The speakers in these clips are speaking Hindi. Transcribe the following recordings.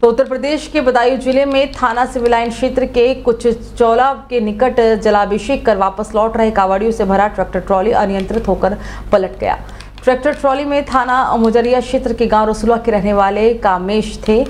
तो उत्तर प्रदेश के बदायूं जिले में थाना सिविल लाइन क्षेत्र के कुछ चौला के निकट जलाभिषेक कर वापस लौट रहे कावड़ियों से भरा ट्रैक्टर ट्रॉली अनियंत्रित होकर पलट गया। ट्रैक्टर ट्रॉली में थाना मुजरिया क्षेत्र के गांव रसुला के रहने वाले कामेश थे।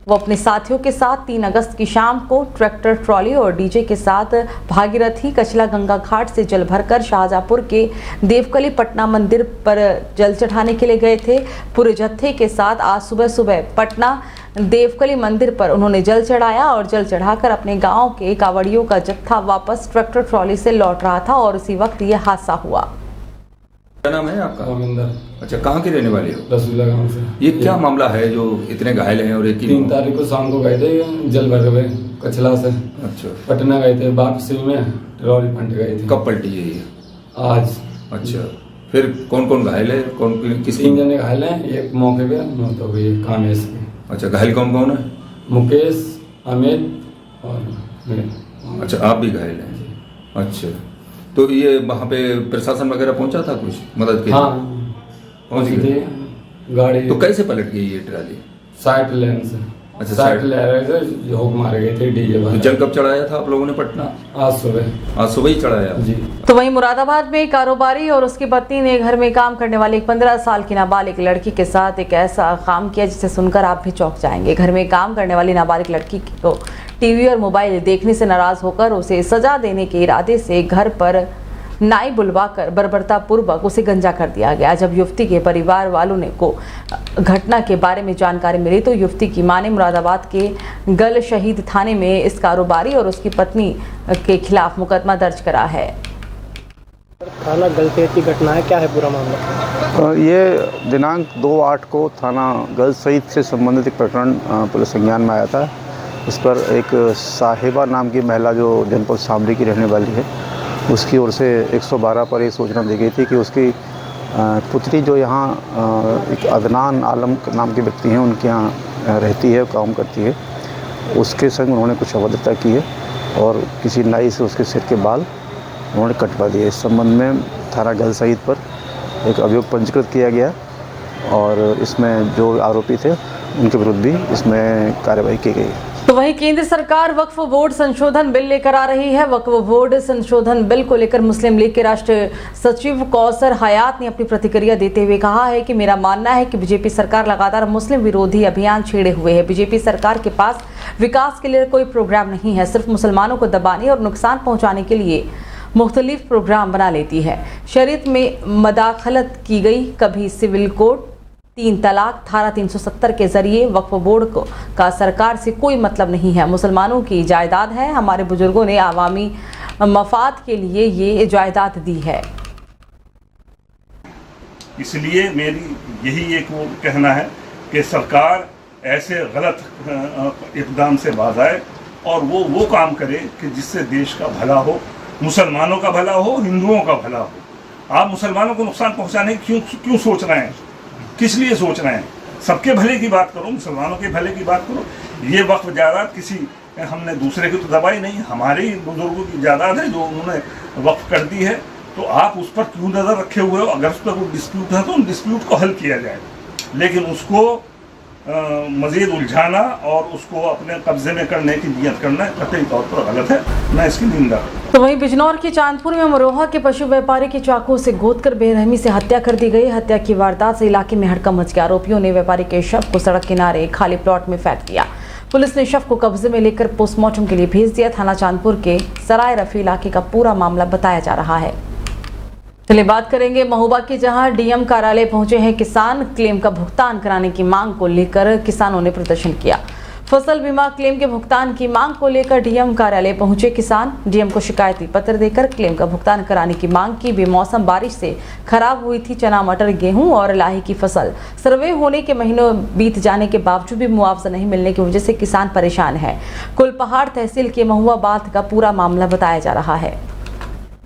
वो अपने साथियों के साथ 3 अगस्त की शाम को ट्रैक्टर ट्रॉली और डीजे के साथ भागीरथी कचला गंगा घाट से जल भरकर शाहजहांपुर के देवकली पटना मंदिर पर जल चढ़ाने के लिए गए थे। पूरे जत्थे के साथ आज सुबह पटना देवकली मंदिर पर उन्होंने जल चढ़ाया और जल चढ़ाकर अपने गांव के कावड़ियों का जत्था वापस ट्रैक्टर ट्रॉली से लौट रहा था और उसी वक्त यह हादसा हुआ। क्या नाम है आपका? रविंदर। अच्छा, कहाँ के रहने वाले हो? रसूला गांव से। ये क्या मामला है जो इतने घायल हैं? और 3 तारीख को शाम को गए थे जल भर गए कचला से। अच्छा, पटना गए थे, वापसी में ट्रॉली पलट गई थी। कब पलटी है ये? आज। अच्छा, फिर कौन कौन घायल है? किस 3 जने घायल हैं, एक मौके पे मौत हो गई कामेश की। अच्छा, घायल कौन कौन है? मुकेश, अमित और मैं। अच्छा, आप भी घायल हैं? अच्छा, तो ये वहाँ पे प्रशासन वगैरह पहुँचा था कुछ मदद के लिए? हाँ, पहुँच गए गाड़ी। तो कैसे पलट गई ये ट्राली? साइड लेन से। अच्छा, साइड ले रहे थे, होक मारे गए थे डीजे तो जल कब चढ़ाया था आप लोगों ने पटना? आज सुबह ही चढ़ाया जी। तो वहीं मुरादाबाद में कारोबारी और उसकी पत्नी ने घर में काम करने वाली एक 15 साल की नाबालिग लड़की के साथ एक ऐसा काम किया जिसे सुनकर आप भी चौंक जाएंगे। घर में काम करने वाली नाबालिग लड़की को टीवी और मोबाइल देखने से नाराज होकर उसे सजा देने के इरादे से घर पर नाई बुलवाकर बर्बरता पूर्वक उसे गंजा कर दिया गया। जब युवती के परिवार वालों ने को घटना के बारे में जानकारी मिली तो युवती की मां ने मुरादाबाद के गल शहीद थाने में इस कारोबारी और उसकी पत्नी के खिलाफ मुकदमा दर्ज करा है। थाना गलशहीद की घटना है, क्या है पूरा मामला? ये दिनांक 2/8 को थाना गल शहीद से संबंधित एक प्रकरण पुलिस संज्ञान में आया था। उस पर एक साहिबा नाम की महिला जो जनपद शामली की रहने वाली है, उसकी ओर से 112 पर एक सूचना दी गई थी कि उसकी पुत्री जो यहाँ एक अदनान आलम नाम के व्यक्ति हैं, उनके यहाँ रहती है, काम करती है, उसके संग उन्होंने कुछ अभद्रता की है और किसी नाई से उसके सिर के बाल उन्होंने कटवा दिए। इस संबंध में थाना गल शहीद पर एक अभियोग पंजीकृत किया गया और इसमें जो आरोपी थे उनके विरुद्ध भी इसमें कार्रवाई की गई। तो वहीं केंद्र सरकार वक्फ बोर्ड संशोधन बिल लेकर आ रही है। वक्फ बोर्ड संशोधन बिल को लेकर मुस्लिम लीग के राष्ट्रीय सचिव कौसर हयात ने अपनी प्रतिक्रिया देते हुए कहा है कि मेरा मानना है कि बीजेपी सरकार लगातार मुस्लिम विरोधी अभियान छेड़े हुए है। बीजेपी सरकार के पास विकास के लिए कोई प्रोग्राम नहीं है, सिर्फ मुसलमानों को दबाने और नुकसान पहुँचाने के लिए मुख्तलिफ प्रोग्राम बना लेती है। शरीयत में मदाखलत की गई, कभी सिविल कोड, 3 तलाक, धारा 370 के जरिए वक्फ बोर्ड का सरकार से कोई मतलब नहीं है। मुसलमानों की जायदाद है, हमारे बुजुर्गों ने आवामी मफाद के लिए ये जायदाद दी है। इसलिए मेरी यही एक वो कहना है कि सरकार ऐसे गलत इक़दाम से बाज आए और वो काम करे कि जिससे देश का भला हो, मुसलमानों का भला हो, हिंदुओं का भला हो। आप मुसलमानों को नुकसान पहुंचाने की क्यों सोच रहे हैं? किस लिए सोच रहे हैं? सबके भले की बात करो, मुसलमानों के भले की बात करो। ये वक्फ जायदाद किसी हमने दूसरे की तो दबाई नहीं, हमारे ही बुजुर्गों की जायदाद है जो उन्होंने वक्फ कर दी है। तो आप उस पर क्यों नज़र रखे हुए हो? अगर उस पर कोई डिस्प्यूट है तो उन डिस्प्यूट को हल किया जाए, लेकिन उसको मज़ीद उलझाना और उसको अपने कब्जे में करने की नियत करना कतई तौर पर गलत है। मैं इसकी निंदा करता हूं। तो वहीं बिजनौर के चांदपुर में अमरोहा के पशु व्यापारी की चाकू से गोदकर बेरहमी से हत्या कर दी गई। हत्या की वारदात से इलाके में हड़कंप मच गया। आरोपियों ने व्यापारी के शव को सड़क किनारे खाली प्लॉट में फेंक दिया। पुलिस ने शव को कब्जे में लेकर पोस्टमार्टम के लिए भेज दिया। थाना चांदपुर के सराय रफी इलाके का पूरा मामला बताया जा रहा है। चलिए बात करेंगे महोबा की, जहां डीएम कार्यालय पहुंचे हैं किसान। क्लेम का भुगतान कराने की मांग को लेकर किसानों ने प्रदर्शन किया। फसल बीमा क्लेम के भुगतान की मांग को लेकर डीएम कार्यालय पहुंचे किसान। डीएम को शिकायती पत्र देकर क्लेम का भुगतान कराने की मांग की। बेमौसम बारिश से खराब हुई थी चना, मटर, गेहूं और लाही की फसल। सर्वे होने के महीनों बीत जाने के बावजूद भी मुआवजा नहीं मिलने की वजह से किसान परेशान है। कुलपहाड़ तहसील के महुआ बात का पूरा मामला बताया जा रहा है।